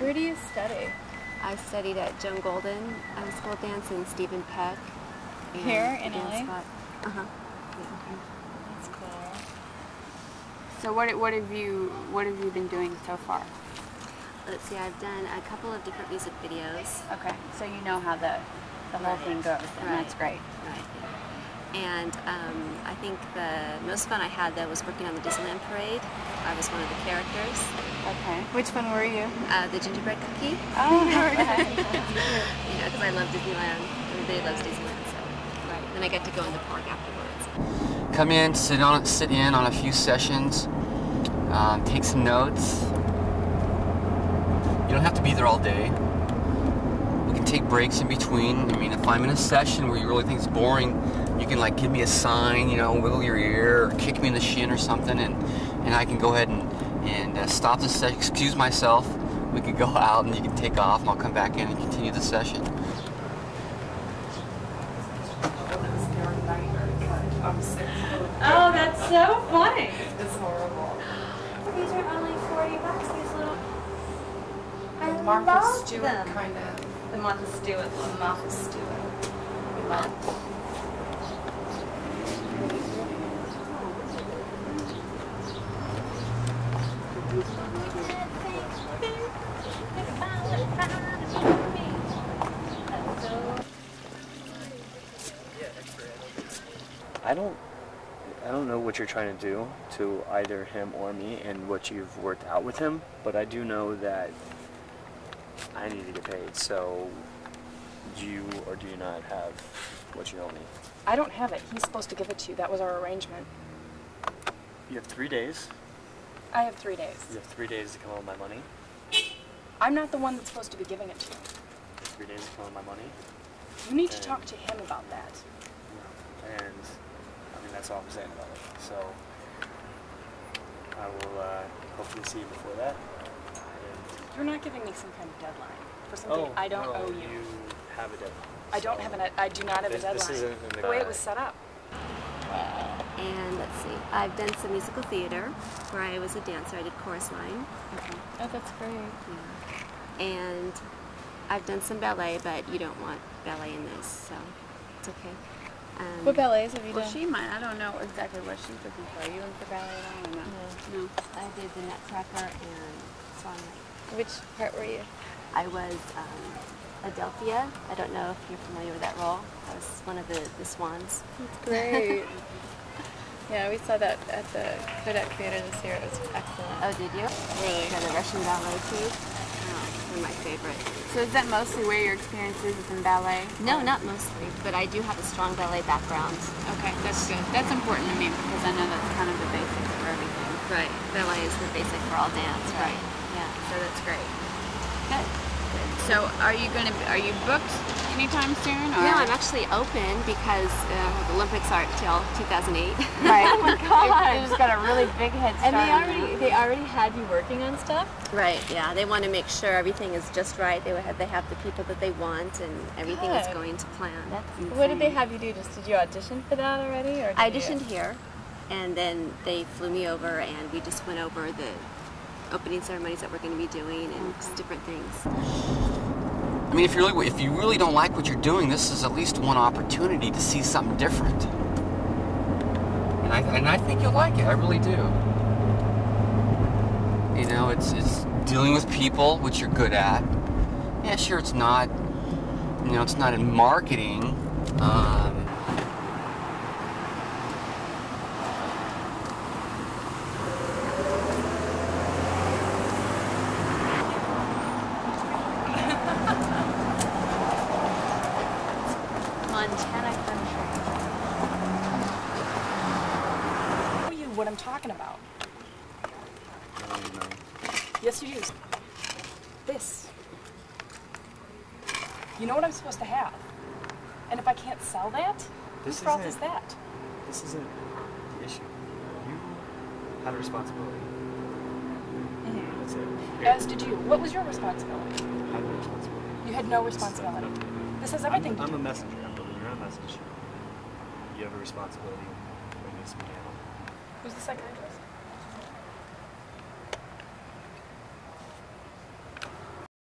Where do you study? I studied at Joan Golden School of Dance and Stephen Peck. And here in LA? Uh-huh. Yeah. That's cool. So what have you been doing so far? Let's see, I've done a couple of different music videos. Okay, so you know how the whole thing goes, and that's great. Right. And I think the most fun I had though was working on the Disneyland parade. I was one of the characters. Okay. Which one were you? The gingerbread cookie. Oh, okay. You know, because I love Disneyland. Everybody loves Disneyland, so. Right. Then I get to go in the park afterwards. Come in, sit in on a few sessions, take some notes. You don't have to be there all day. You can take breaks in between. I mean, if I'm in a session where you really think it's boring, you can like give me a sign, you know, wiggle your ear or kick me in the shin or something, and I can go ahead and stop the session, excuse myself. We could go out and you can take off and I'll come back in and continue the session. Oh, that's so funny. It's horrible. These are only $40, these little... I Martha love Stewart, them. kind of. The Martha Stewart one. Martha Stewart. We love it. I don't know what you're trying to do to either him or me and what you've worked out with him, but I do know that I need to get paid. So do you or do you not have what you owe me? I don't have it. He's supposed to give it to you. That was our arrangement. You have 3 days. I have 3 days. You have 3 days to come up with my money. I'm not the one that's supposed to be giving it to you. You have 3 days to come up with my money. You need to talk to him about that. And I mean, that's all I'm saying about it. So I will hopefully see you before that. And You're not giving me some kind of deadline for something I don't owe you. You have a deadline. I do not have a deadline. This isn't in the way it was set up. And let's see, I've done some musical theater where I was a dancer. I did chorus line. Okay. Oh, that's great. Yeah. And I've done some ballet, but you don't want ballet in this, so it's okay. What ballets have you Well, done? she might. I don't know exactly what she's looking for. Are you in for ballet at all or not? No. I did the Nutcracker and Swan Lake. Which part were you? I was Adelphia. I don't know if you're familiar with that role. I was one of the swans. That's great. Yeah, we saw that at the Kodak Theater this year. It was excellent. Oh, did you? Really? Yeah, the Russian ballet too. Oh, one of my favorite. So is that mostly where your experience is in ballet? No, not mostly, but I do have a strong ballet background. Okay, that's good. That's important to me because I know that's kind of the basics for everything. Right. Ballet is the basic for all dance, right? Yeah. So that's great. Good. So are you booked anytime soon? Or? No, I'm actually open because the Olympics aren't till 2008. Right. Oh my God. You just got a really big head start. And they already had you working on stuff? Right, yeah. They want to make sure everything is just right. They have the people that they want and everything is Good. going to plan. What did they have you do? Did you audition for that already? Or I auditioned here, and then they flew me over and we just went over the opening ceremonies that we're going to be doing and just different things. I mean, if you really don't like what you're doing, this is at least one opportunity to see something different. And I think you'll like it. I really do. You know, it's dealing with people, which you're good at. Yeah, sure, it's not. You know, it's not in marketing. Montana country. Know you what I'm talking about? I don't even know. Yes, you do. This. You know what I'm supposed to have. And if I can't sell that, whose fault is that? This isn't the issue. You had a responsibility. That's it. As did you. What was your responsibility? I had no responsibility. You had no responsibility. This has everything to I'm do. a messenger. I'm delivering your message. You have a responsibility when it needs to be handled. Who's the psychiatrist?